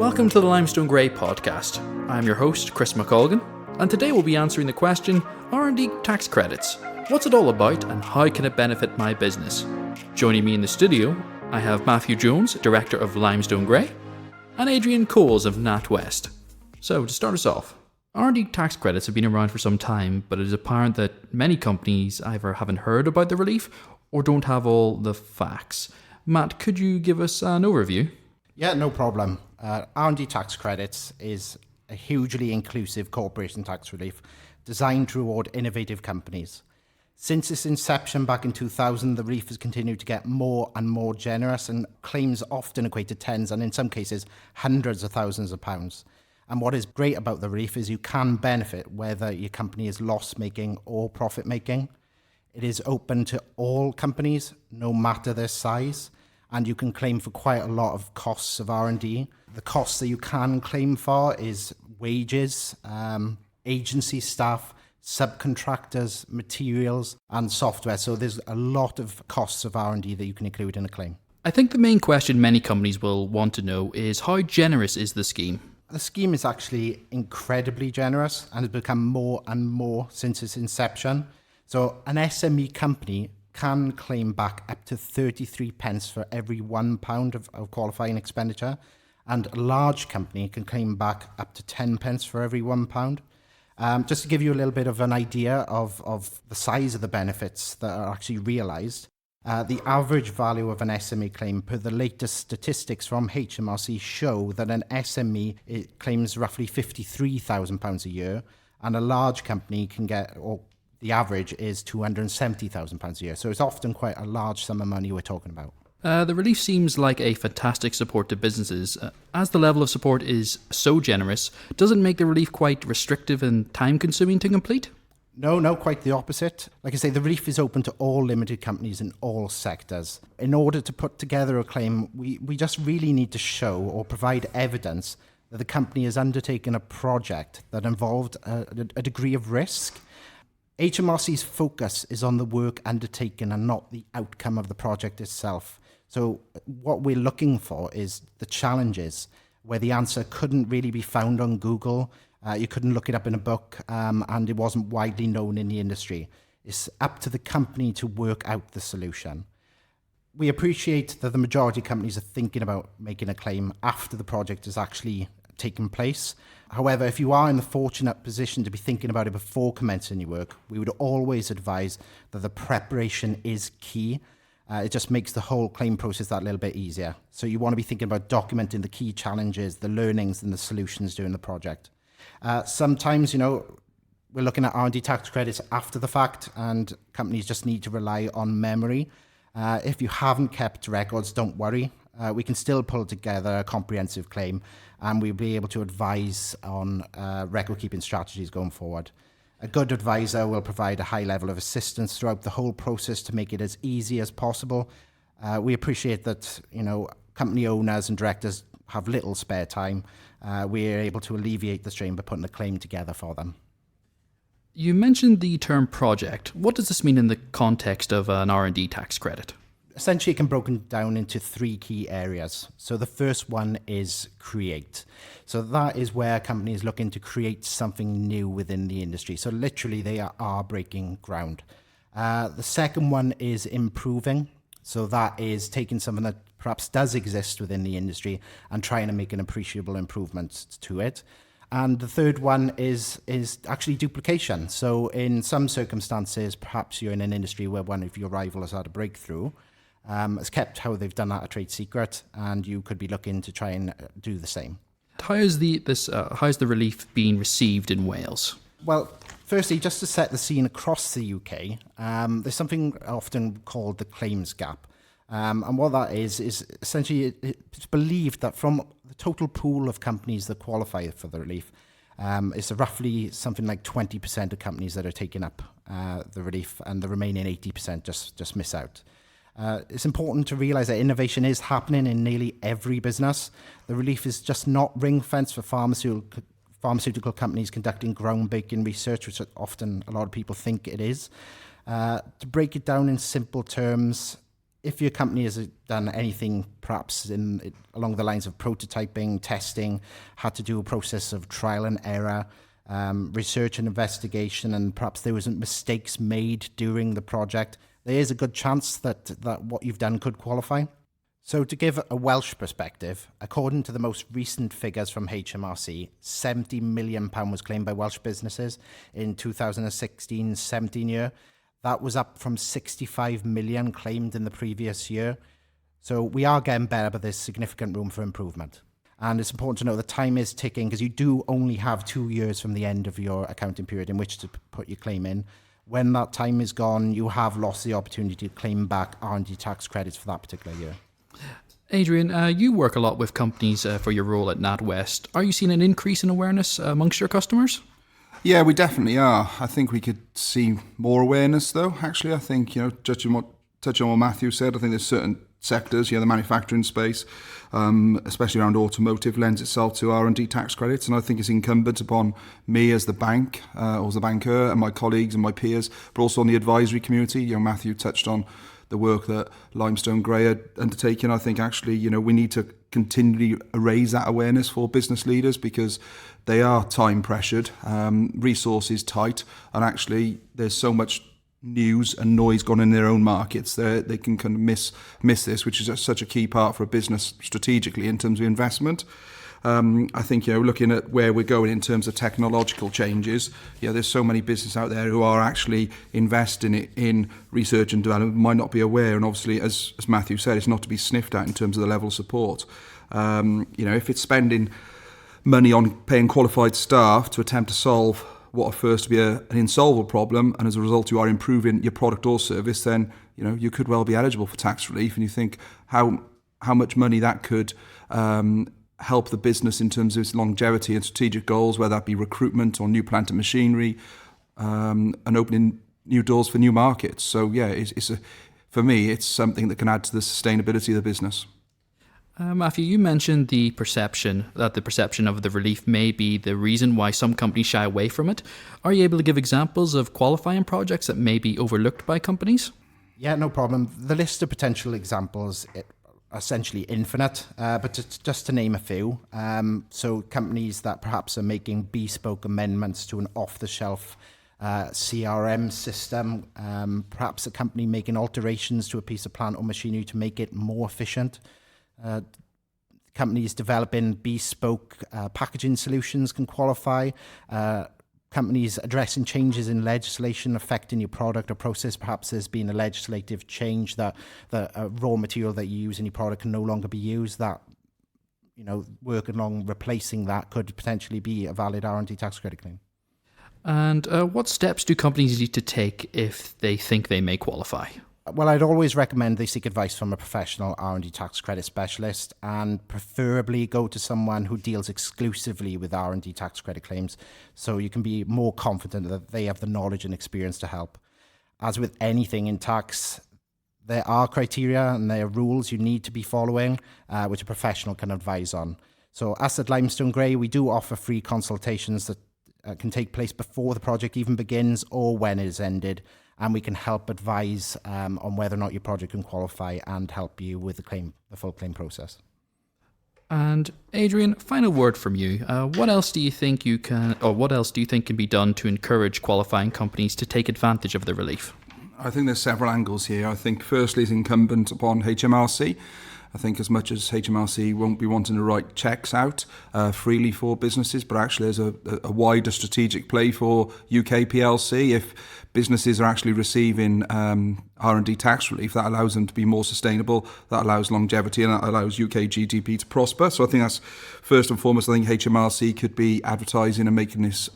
Welcome to the Limestone Grey podcast. I'm your host, Chris McColgan, and today we'll be answering the question, R&D tax credits. What's it all about and how can it benefit my business? Joining me in the studio, I have Matthew Jones, Director of Limestone Grey, and Adrian Coles of NatWest. So, to start us off, R&D tax credits have been around for some time, but it is apparent that many companies either haven't heard about the relief or don't have all the facts. Matt, could you give us an overview? Yeah, no problem. R&D tax credits is a hugely inclusive corporation tax relief designed to reward innovative companies. Since its inception back in 2000, the relief has continued to get more and more generous, and claims often equate to tens and in some cases hundreds of thousands of pounds. And what is great about the relief is you can benefit whether your company is loss-making or profit-making. It is open to all companies, no matter their size, and you can claim for quite a lot of costs of R&D. The costs that you can claim for is wages, agency staff, subcontractors, materials, and software. So there's a lot of costs of R&D that you can include in a claim. I think the main question many companies will want to know is how generous is the scheme? The scheme is actually incredibly generous and has become more and more since its inception. So an SME company can claim back up to 33 pence for every £1 of qualifying expenditure, and a large company can claim back up to 10 pence for every £1. Just to give you a little bit of an idea of the size of the benefits that are actually realised, the average value of an SME claim per the latest statistics from HMRC show that an SME claims roughly £53,000 a year, and a large company can get, or the average is £270,000 a year. So it's often quite a large sum of money we're talking about. The relief seems like a fantastic support to businesses. As the level of support is so generous, does it make the relief quite restrictive and time-consuming to complete? No, quite the opposite. Like I say, the relief is open to all limited companies in all sectors. In order to put together a claim, we just really need to show or provide evidence that the company has undertaken a project that involved a degree of risk. HMRC's focus is on the work undertaken and not the outcome of the project itself. So what we're looking for is the challenges where the answer couldn't really be found on Google. You couldn't look it up in a book, and it wasn't widely known in the industry. It's up to the company to work out the solution. We appreciate that the majority of companies are thinking about making a claim after the project has actually taken place. However, if you are in the fortunate position to be thinking about it before commencing your work, we would always advise that the preparation is key. It just makes the whole claim process that little bit easier. So you want to be thinking about documenting the key challenges, the learnings and the solutions during the project. Sometimes, we're looking at R&D tax credits after the fact, and companies just need to rely on memory. If you haven't kept records, don't worry. We can still pull together a comprehensive claim, and we'll be able to advise on record-keeping strategies going forward. A good advisor will provide a high level of assistance throughout the whole process to make it as easy as possible. We appreciate that, company owners and directors have little spare time. We're able to alleviate the strain by putting a claim together for them. You mentioned the term project. What does this mean in the context of an R&D tax credit? Essentially, it can be broken down into three key areas. So the first one is create. So that is where a company is looking to create something new within the industry. So literally, they are breaking ground. The second one is improving. So that is taking something that perhaps does exist within the industry and trying to make an appreciable improvement to it. And the third one is actually duplication. So in some circumstances, perhaps you're in an industry where one of your rivals had a breakthrough, has kept how they've done that a trade secret, and you could be looking to try and do the same. How is the relief being received in Wales? Well, firstly, just to set the scene across the UK, there's something often called the claims gap. And what that is essentially it's believed that from the total pool of companies that qualify for the relief, it's roughly something like 20% of companies that are taking up the relief, and the remaining 80% just miss out. It's important to realise that innovation is happening in nearly every business. The relief is just not ring-fenced for pharmaceutical companies conducting groundbreaking research, which often a lot of people think it is. To break it down in simple terms, if your company has done anything perhaps along the lines of prototyping, testing, had to do a process of trial and error, research and investigation, and perhaps there wasn't mistakes made during the project, there is a good chance that what you've done could qualify. So to give a Welsh perspective, according to the most recent figures from HMRC, £70 million was claimed by Welsh businesses in 2016-17 year. That was up from 65 million claimed in the previous year. So we are getting better, but there's significant room for improvement. And it's important to know the time is ticking because you do only have 2 years from the end of your accounting period in which to put your claim in. When that time is gone, you have lost the opportunity to claim back R&D tax credits for that particular year. Adrian, you work a lot with companies for your role at NatWest. Are you seeing an increase in awareness amongst your customers? Yeah, we definitely are. I think we could see more awareness, though. Actually, I think, touching on what Matthew said, I think there's certain sectors, the manufacturing space, especially around automotive, lends itself to R&D tax credits. And I think it's incumbent upon me as the bank, or as the banker, and my colleagues and my peers, but also on the advisory community. Matthew touched on the work that Limestone Grey are undertaking. I think actually, we need to continually raise that awareness for business leaders because they are time pressured, resources tight, and actually there's so much news and noise gone in their own markets. They can kind of miss this, which is such a key part for a business strategically in terms of investment. I think, looking at where we're going in terms of technological changes, there's so many businesses out there who are actually investing in research and development, might not be aware. And obviously, as Matthew said, it's not to be sniffed at in terms of the level of support. If it's spending money on paying qualified staff to attempt to solve what are first to be an insolvable problem, and as a result you are improving your product or service, then you could well be eligible for tax relief. And you think how much money that could help the business in terms of its longevity and strategic goals, whether that be recruitment or new plant and machinery, and opening new doors for new markets. So for me, it's something that can add to the sustainability of the business. Matthew, you mentioned the perception of the relief may be the reason why some companies shy away from it. Are you able to give examples of qualifying projects that may be overlooked by companies? Yeah, no problem. The list of potential examples essentially infinite, but just to name a few. So companies that perhaps are making bespoke amendments to an off-the-shelf CRM system, perhaps a company making alterations to a piece of plant or machinery to make it more efficient. Companies developing bespoke packaging solutions can qualify. Companies addressing changes in legislation affecting your product or process. Perhaps there's been a legislative change that a raw material that you use in your product can no longer be used. That, working along replacing that could potentially be a valid R&D tax credit claim. And what steps do companies need to take if they think they may qualify? Well, I'd always recommend they seek advice from a professional R&D tax credit specialist, and preferably go to someone who deals exclusively with R&D tax credit claims, so you can be more confident that they have the knowledge and experience to help. As with anything in tax, there are criteria and there are rules you need to be following, which a professional can advise on. So us at Limestone Grey, we do offer free consultations that can take place before the project even begins or when it is ended. And we can help advise on whether or not your project can qualify and help you with the full claim process. And Adrian, final word from you. What else do you think can be done to encourage qualifying companies to take advantage of the relief? I think there's several angles here. I think firstly it's incumbent upon HMRC. I think as much as HMRC won't be wanting to write checks out freely for businesses, but actually there's a wider strategic play for UK PLC. If businesses are actually receiving R&D tax relief, that allows them to be more sustainable, that allows longevity, and that allows UK GDP to prosper. So I think that's first and foremost. I think HMRC could be advertising and making this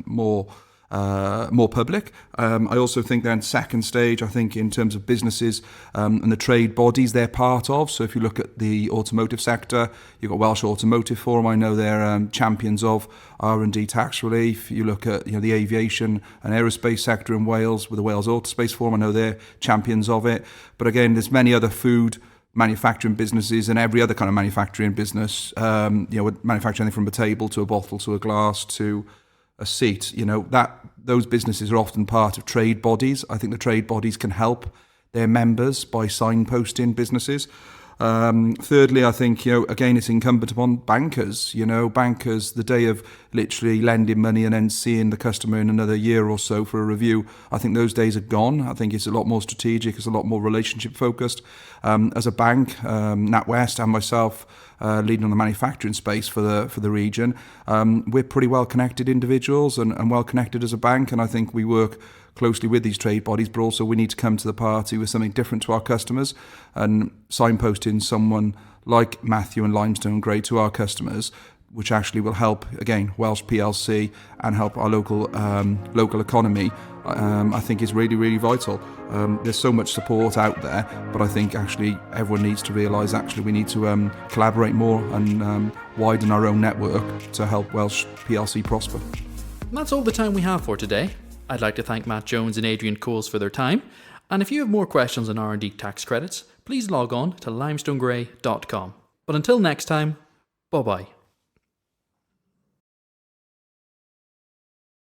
more public. I also think then second stage, I think in terms of businesses and the trade bodies they're part of. So if you look at the automotive sector, you've got Welsh Automotive Forum. I know they're champions of R&D tax relief. You look at the aviation and aerospace sector in Wales with the Wales Autospace Forum. I know they're champions of it. But again, there's many other food manufacturing businesses and every other kind of manufacturing business. Manufacturing anything from a table to a bottle to a glass to a seat, that those businesses are often part of trade bodies. I think the trade bodies can help their members by signposting businesses. Thirdly, I think, again, it's incumbent upon bankers. Bankers, the day of literally lending money and then seeing the customer in another year or so for a review, I think those days are gone. I think it's a lot more strategic, it's a lot more relationship focused. As a bank, NatWest and myself, leading on the manufacturing space for the region, we're pretty well connected individuals and well connected as a bank, and I think we work closely with these trade bodies, but also we need to come to the party with something different to our customers, and signposting someone like Matthew and Limestone Grey to our customers, which actually will help, again, Welsh PLC and help our local economy, I think is really, really vital. There's so much support out there, but I think actually everyone needs to realise actually we need to collaborate more and widen our own network to help Welsh PLC prosper. And that's all the time we have for today. I'd like to thank Matt Jones and Adrian Coles for their time. And if you have more questions on R&D tax credits, please log on to limestonegray.com. But until next time, bye-bye.